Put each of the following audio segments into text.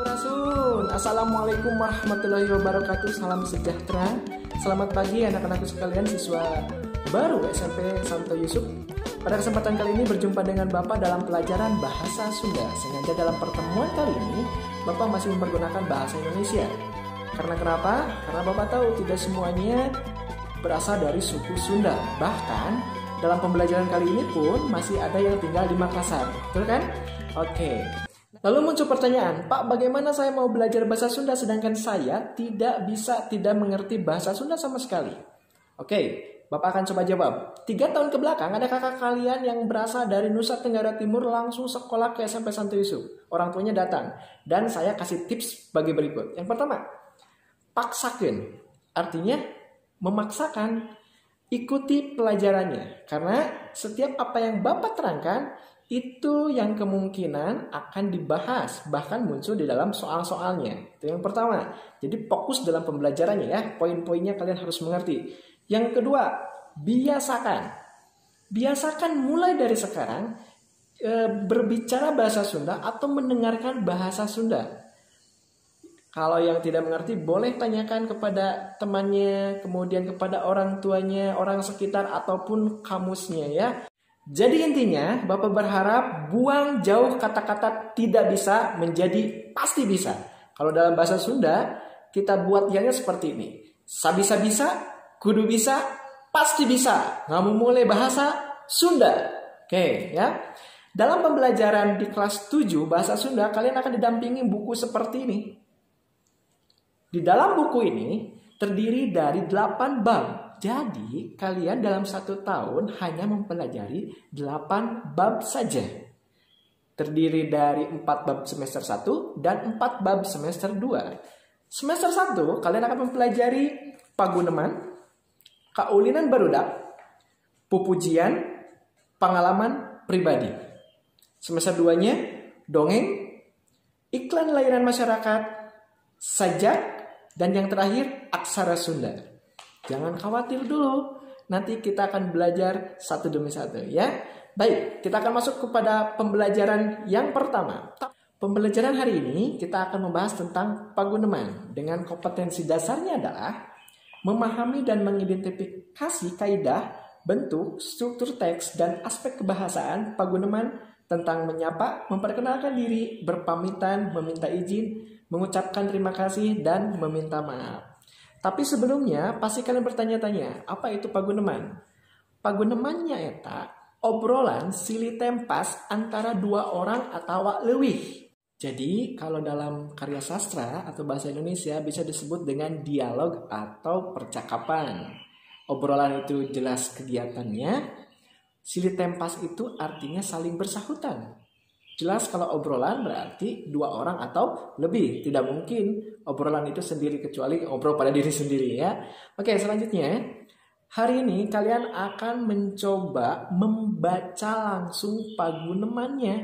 Sampurasun. Assalamualaikum warahmatullahi wabarakatuh. Salam sejahtera. Selamat pagi anak-anakku sekalian, siswa baru SMP Santo Yusuf. Pada kesempatan kali ini berjumpa dengan Bapak dalam pelajaran bahasa Sunda. Sengaja dalam pertemuan kali ini Bapak masih mempergunakan bahasa Indonesia. Karena kenapa? Karena Bapak tahu tidak semuanya berasal dari suku Sunda. Bahkan dalam pembelajaran kali ini pun masih ada yang tinggal di Makassar. Betul kan? Oke. Lalu muncul pertanyaan, Pak, bagaimana saya mau belajar bahasa Sunda sedangkan saya tidak mengerti bahasa Sunda sama sekali? Oke, Bapak akan coba jawab. 3 tahun ke belakang ada kakak kalian yang berasal dari Nusa Tenggara Timur langsung sekolah ke SMP Santo Yusuf. Orang tuanya datang dan saya kasih tips bagi berikut. Yang pertama, paksakan. Artinya memaksakan, ikuti pelajarannya. Karena setiap apa yang Bapak terangkan itu yang kemungkinan akan dibahas, bahkan muncul di dalam soal-soalnya. Itu yang pertama. Jadi fokus dalam pembelajarannya ya. Poin-poinnya kalian harus mengerti. Yang kedua, biasakan. Biasakan mulai dari sekarang berbicara bahasa Sunda atau mendengarkan bahasa Sunda. Kalau yang tidak mengerti boleh tanyakan kepada temannya, kemudian kepada orang tuanya, orang sekitar ataupun kamusnya ya. Jadi intinya, Bapak berharap buang jauh kata-kata tidak bisa menjadi pasti bisa. Kalau dalam bahasa Sunda, kita buat ianya seperti ini. Sabisa-bisa, kudu bisa, pasti bisa. Ngamu mulai bahasa Sunda. Oke, ya. Dalam pembelajaran di kelas 7 bahasa Sunda, kalian akan didampingi buku seperti ini. Di dalam buku ini terdiri dari 8 bab. Jadi, kalian dalam 1 tahun hanya mempelajari 8 bab saja. Terdiri dari 4 bab semester 1 dan 4 bab semester 2. Semester 1, kalian akan mempelajari paguneman, kaulinan barudak, pupujian, pengalaman pribadi. Semester 2-nya, dongeng, iklan layanan masyarakat, sajak, dan yang terakhir, aksara Sunda. Jangan khawatir dulu, nanti kita akan belajar satu demi satu ya. Baik, kita akan masuk kepada pembelajaran yang pertama. Pembelajaran hari ini kita akan membahas tentang paguneman. Dengan kompetensi dasarnya adalah memahami dan mengidentifikasi kaidah, bentuk, struktur teks, dan aspek kebahasaan paguneman tentang menyapa, memperkenalkan diri, berpamitan, meminta izin, mengucapkan terima kasih, dan meminta maaf. Tapi sebelumnya pasti kalian bertanya-tanya, apa itu paguneman? Pagunemannya eta obrolan silih tempas antara 2 orang atau leuwih. Jadi kalau dalam karya sastra atau bahasa Indonesia bisa disebut dengan dialog atau percakapan. Obrolan itu jelas kegiatannya. Silih tempas itu artinya saling bersahutan. Jelas kalau obrolan berarti 2 orang atau lebih. Tidak mungkin obrolan itu sendiri kecuali ngobrol pada diri sendiri ya. Oke, selanjutnya. Hari ini kalian akan mencoba membaca langsung pagunemannya.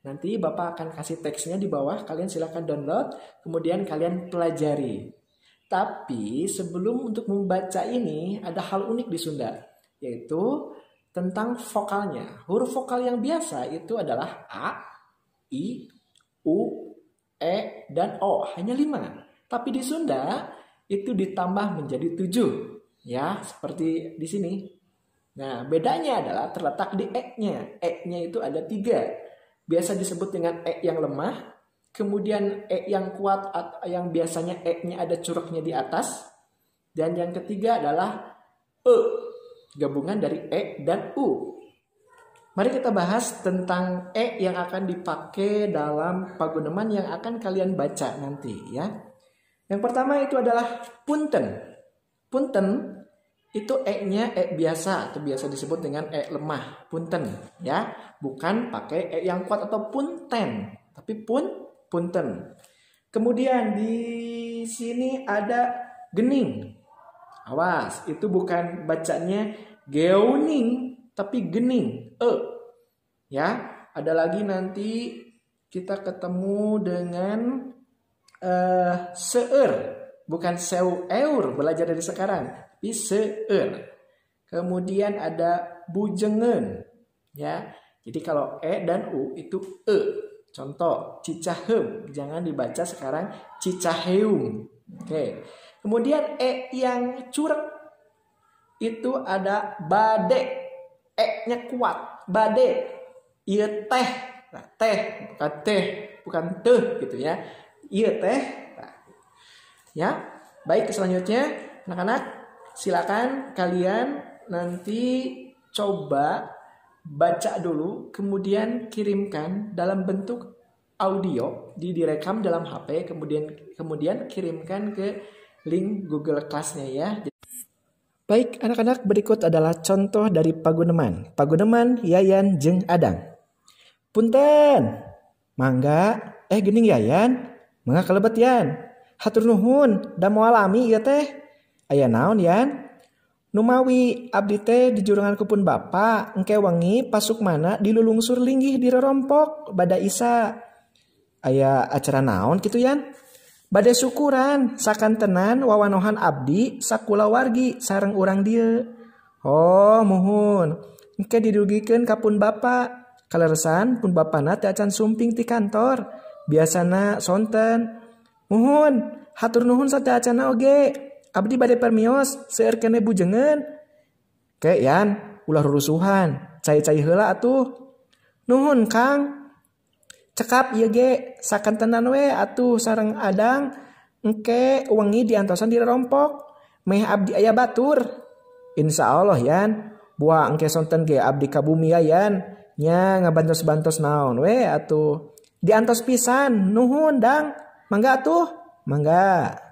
Nanti Bapak akan kasih teksnya di bawah. Kalian silakan download. Kemudian kalian pelajari. Tapi sebelum untuk membaca ini ada hal unik di Sunda. Yaitu tentang vokalnya. Huruf vokal yang biasa itu adalah A, I, U, E, dan O. Hanya 5. Tapi di Sunda itu ditambah menjadi 7. Ya, seperti di sini. Nah, bedanya adalah terletak di E-nya. E-nya itu ada 3. Biasa disebut dengan E yang lemah. Kemudian E yang kuat, yang biasanya E-nya ada curugnya di atas. Dan yang ketiga adalah E. Gabungan dari E dan U. Mari kita bahas tentang E yang akan dipakai dalam paguneman yang akan kalian baca nanti ya. Yang pertama itu adalah punten. Punten itu E-nya E biasa atau biasa disebut dengan E lemah, punten ya. Bukan pakai E yang kuat atau punten, tapi punten. Kemudian di sini ada gening. Awas, itu bukan bacanya geuning tapi gening, ya. Ada lagi nanti kita ketemu dengan seur, bukan seur, belajar dari sekarang, tapi seur. Kemudian ada bujengen, ya. Jadi kalau E dan U itu Contoh, cicaheum. Jangan dibaca sekarang cicaheum. Oke. Kemudian yang curek itu ada bade. E-nya kuat. Bade. Ieu teh. Nah, teh bukan teh, bukan teh gitu ya. Ieu teh. Nah, ya. Baik, selanjutnya anak-anak silakan kalian nanti coba baca dulu, kemudian kirimkan dalam bentuk audio, direkam dalam HP, kemudian kirimkan ke link Google Class-nya ya. Baik, anak-anak, berikut adalah contoh dari paguneman. Paguneman Yayan jeung Adang. Punten, mangga, gening Yayan, mangga kalebet Yan. Hatur nuhun, da moal lami ieu teh. Aya naon Yan? Numawi abdi teh di jurangan kupun bapa engke wengi pasuk mana dilulungsur linggih di rerompok bada Isa. Aya acara naon kitu Yan? Bade syukuran sakantenan wawanohan abdi sakula wargi sareng urang dieu. Oh muhun. Engke didugikeun ka pun bapa. Kaleresan pun bapana teh acan sumping ti kantor. Biasana sonten. Muhun, hatur nuhun sateuacana oge. Abdi bade permios seueur keneh bujengeun. Ke Yan, ulah rurusuhan, cai-cai heula atuh. Nuhun Kang. Cekap ieu ge sakantenan we atuh sareng Adang engke wengi diantosan di rerompok. Meh abdi aya batur. Insyaallah Yan, buah engke sonten ge abdi ka bumi Yan. Nya ngabantos-bantos naon we atuh. Diantos pisan, nuhun Dang. Mangga atuh, mangga.